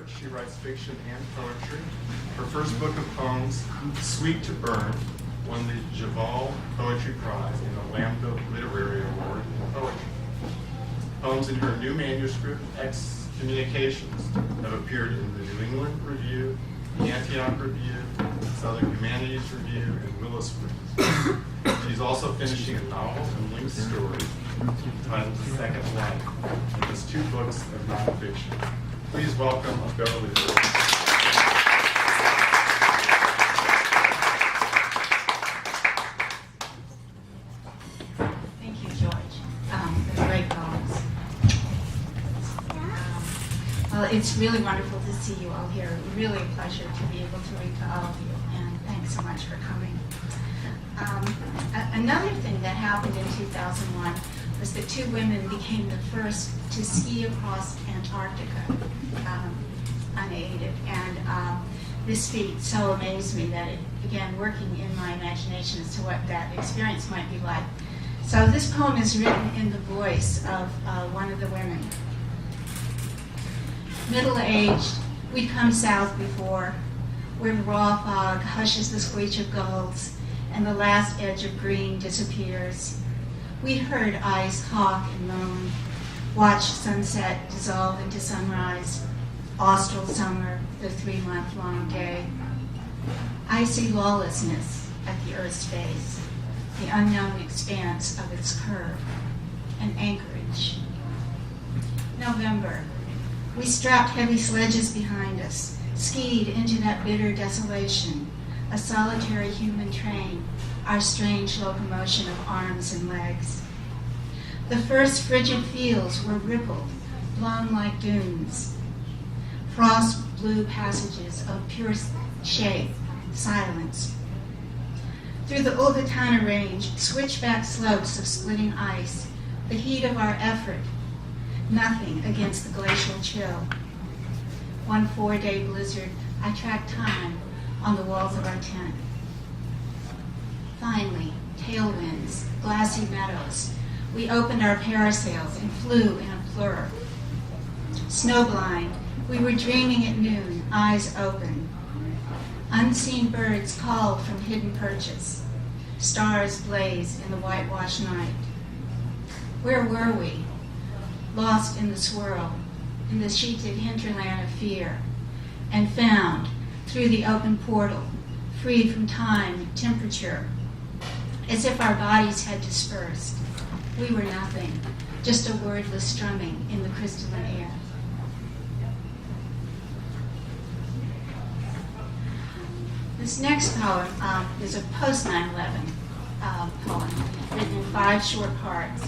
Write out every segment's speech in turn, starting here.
Burch. She writes fiction and poetry. Her first book of poems, Sweet to Burn, won the Javal Poetry Prize and the Lambda Literary Award in poetry. Poems in her new manuscript, Excommunications, have appeared in the New England Review, the Antioch Review, Southern Humanities Review, and Willis Review. She's also finishing a novel and linked story entitled Second Life, and has 2 books of nonfiction. Please welcome Beverly Burch. Thank you, George. They're great poems. Well, it's really wonderful to see you all here. Really a pleasure to be able to read to all of you, and thanks so much for coming. Another thing that happened in 2001 was that 2 women became the first to ski across Antarctica unaided. And this feat so amazed me that it began working in my imagination as to what that experience might be like. So this poem is written in the voice of one of the women. Middle-aged, we'd come south before, where the raw fog hushes the screech of gulls and the last edge of green disappears. We'd heard ice hawk and moan, watched sunset dissolve into sunrise, austral summer, the 3-month-long day. Icy lawlessness at the Earth's base, the unknown expanse of its curve, an anchorage. November. We strapped heavy sledges behind us, skied into that bitter desolation, a solitary human train, our strange locomotion of arms and legs. The first frigid fields were rippled, blown like dunes. Frost blue passages of pure shape, silence. Through the Ulgatana Range, switchback slopes of splitting ice, the heat of our effort, nothing against the glacial chill. One 4-day blizzard, I tracked time on the walls of our tent. Finally, tailwinds, glassy meadows. We opened our parasails and flew in a blur. Snowblind, we were dreaming at noon, eyes open. Unseen birds called from hidden perches. Stars blaze in the whitewashed night. Where were we? Lost in the swirl, in the sheeted hinterland of fear, and found, through the open portal, freed from time, temperature, as if our bodies had dispersed. We were nothing, just a wordless strumming in the crystalline air. This next poem is a post-9/11 poem, written in 5 short parts.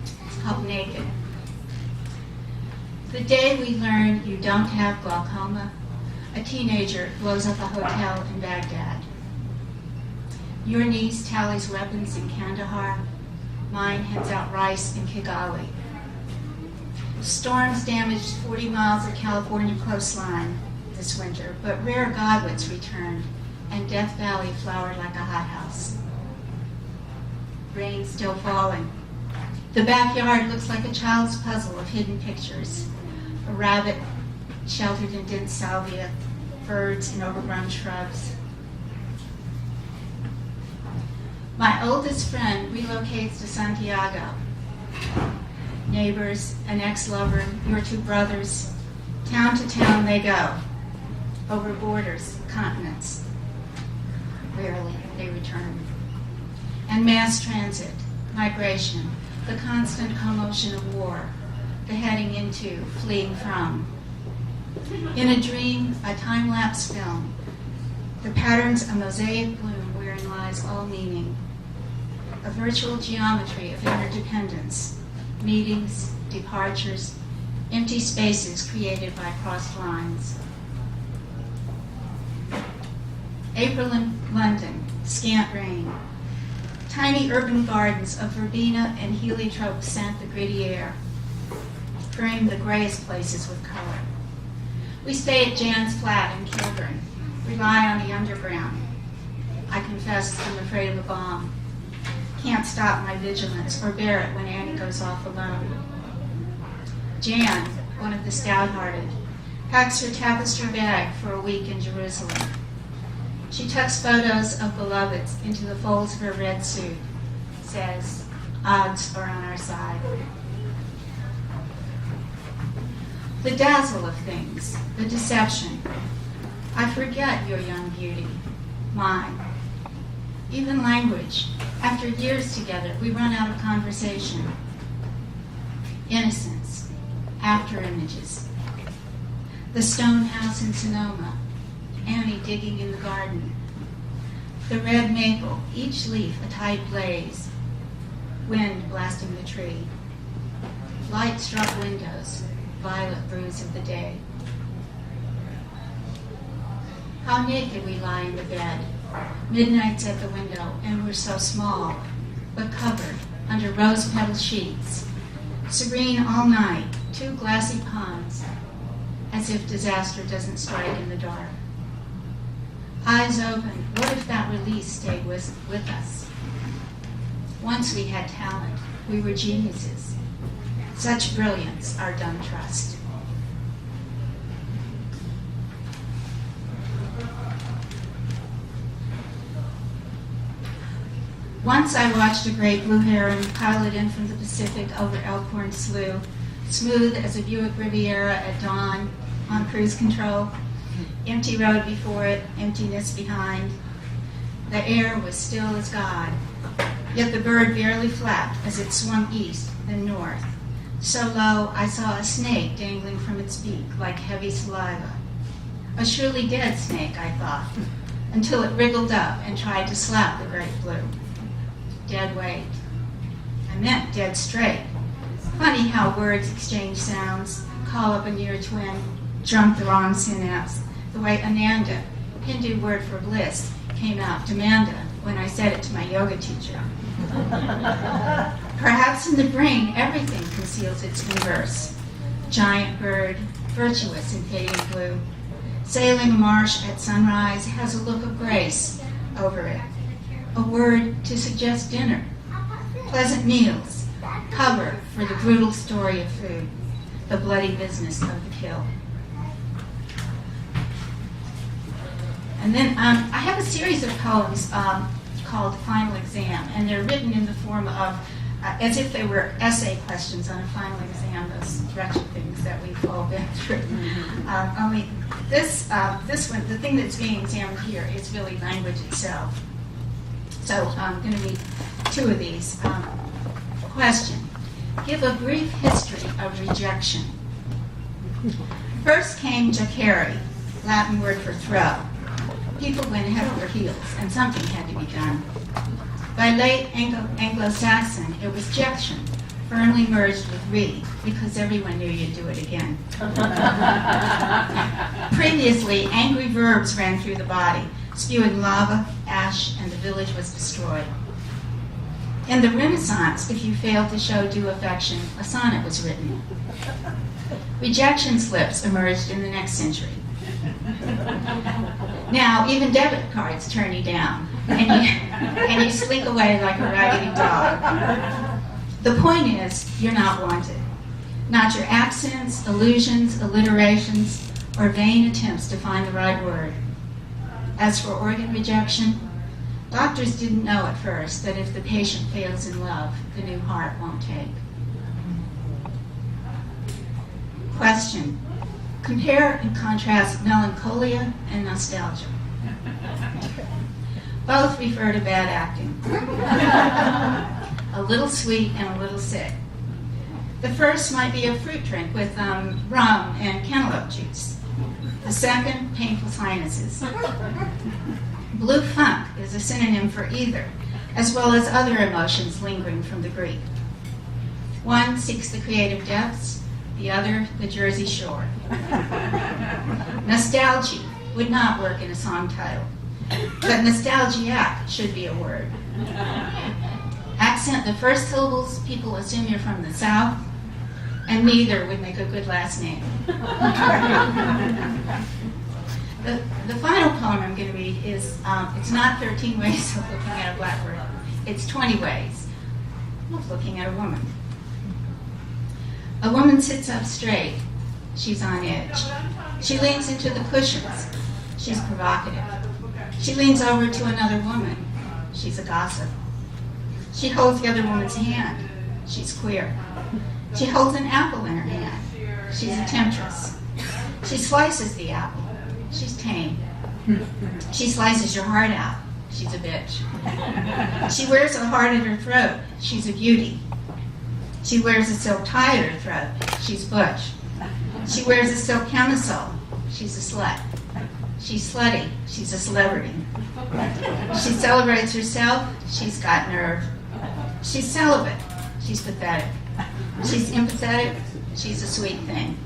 It's called Naked. The day we learned you don't have glaucoma, a teenager blows up a hotel in Baghdad. Your niece tallies weapons in Kandahar. Mine hands out rice in Kigali. Storms damaged 40 miles of California coastline this winter, but rare godwits returned, and Death Valley flowered like a hothouse. Rain still falling. The backyard looks like a child's puzzle of hidden pictures. A rabbit sheltered in dense salvia, birds in overgrown shrubs. My oldest friend relocates to Santiago. Neighbors, an ex-lover, your 2 brothers. Town to town they go. Over borders, continents. Rarely they return. And mass transit, migration, the constant commotion of war, the heading into, fleeing from. In a dream, a time-lapse film, the patterns a mosaic bloom wherein lies all meaning. A virtual geometry of interdependence, meetings, departures, empty spaces created by crossed lines. April in London, scant rain. Tiny urban gardens of verbena and heliotrope scent the gritty air, frame the grayest places with color. We stay at Jan's flat in Kilburn, rely on the underground. I confess I'm afraid of a bomb. Can't stop my vigilance or bear it when Annie goes off alone. Jan, one of the stout-hearted, packs her tapestry bag for a week in Jerusalem. She tucks photos of beloveds into the folds of her red suit, says, odds are on our side. The dazzle of things, the deception. I forget your young beauty, mine. Even language. After years together, we run out of conversation. Innocence, after images. The stone house in Sonoma, Annie digging in the garden. The red maple, each leaf a tight blaze. Wind blasting the tree. Light struck windows, violet bruise of the day. How naked we lie in the bed. Midnight's at the window, and we're so small, but covered under rose-petal sheets. Serene all night, two glassy ponds, as if disaster doesn't strike in the dark. Eyes open, what if that release stayed with us? Once we had talent, we were geniuses. Such brilliance, our dumb trust. Once I watched a great blue heron pilot in from the Pacific over Elkhorn Slough, smooth as a Buick Riviera at dawn on cruise control. Empty road before it, emptiness behind. The air was still as God, yet the bird barely flapped as it swung east, then north. So low, I saw a snake dangling from its beak like heavy saliva. A surely dead snake, I thought, until it wriggled up and tried to slap the great blue. Dead weight. I meant dead straight. Funny how words exchange sounds, call up a near twin, jump the wrong synapse. The way Ananda, Hindu word for bliss, came out to Manda when I said it to my yoga teacher. Perhaps in the brain, everything conceals its inverse. Giant bird, virtuous in fading blue. Sailing a marsh at sunrise has a look of grace over it. A word to suggest dinner. Pleasant meals, cover for the brutal story of food, the bloody business of the kill. And then I have a series of poems called Final Exam, and they're written in the form of, as if they were essay questions on a final exam, those wretched things that we've all been through. Only this one, the thing that's being examined here is really language itself. So I'm going to read two of these. Question. Give a brief history of rejection. First came jacere, Latin word for throw. People went head over heels, and something had to be done. By late Anglo-Saxon, it was jection, firmly merged with re, because everyone knew you'd do it again. Previously, angry verbs ran through the body, spewing lava, ash, and the village was destroyed. In the Renaissance, if you failed to show due affection, a sonnet was written. Rejection slips emerged in the next century. Now, even debit cards turn you down, and you slink away like a raggedy dog. The point is, you're not wanted. Not your accents, allusions, alliterations, or vain attempts to find the right word. As for organ rejection, doctors didn't know at first that if the patient fails in love, the new heart won't take. Question. Compare and contrast melancholia and nostalgia. Both refer to bad acting. A little sweet and a little sick. The first might be a fruit drink with rum and cantaloupe juice. The second, painful sinuses. Blue funk is a synonym for either, as well as other emotions lingering from the Greek. One seeks the creative depths, the other, the Jersey Shore. Nostalgia would not work in a song title, but nostalgiac should be a word. Accent the first syllables, people assume you're from the South, and neither would make a good last name. The final poem I'm going to read is, it's not 13 ways of looking at a blackbird, it's 20 ways of looking at a woman. A woman sits up straight, She's on edge. She leans into the cushions. She's provocative. She leans over to another woman. She's a gossip. She holds the other woman's hand. She's queer. She holds an apple in her hand. She's a temptress. She slices the apple. She's tame. She slices your heart out. She's a bitch. She wears a heart at her throat. She's a beauty. She wears a silk tie at her throat. She's butch. She wears a silk camisole. She's a slut. She's slutty. She's a celebrity. She celebrates herself. She's got nerve. She's celibate. She's pathetic. She's empathetic. She's a sweet thing.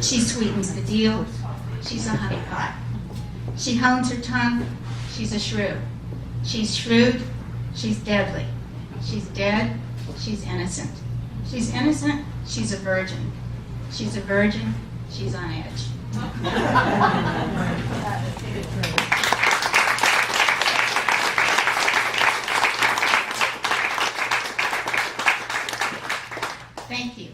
She sweetens the deal. She's a honeypot. She hones her tongue. She's a shrew. She's shrewd. She's deadly. She's dead. She's innocent. She's innocent. She's a virgin. She's a virgin. She's on edge. Thank you.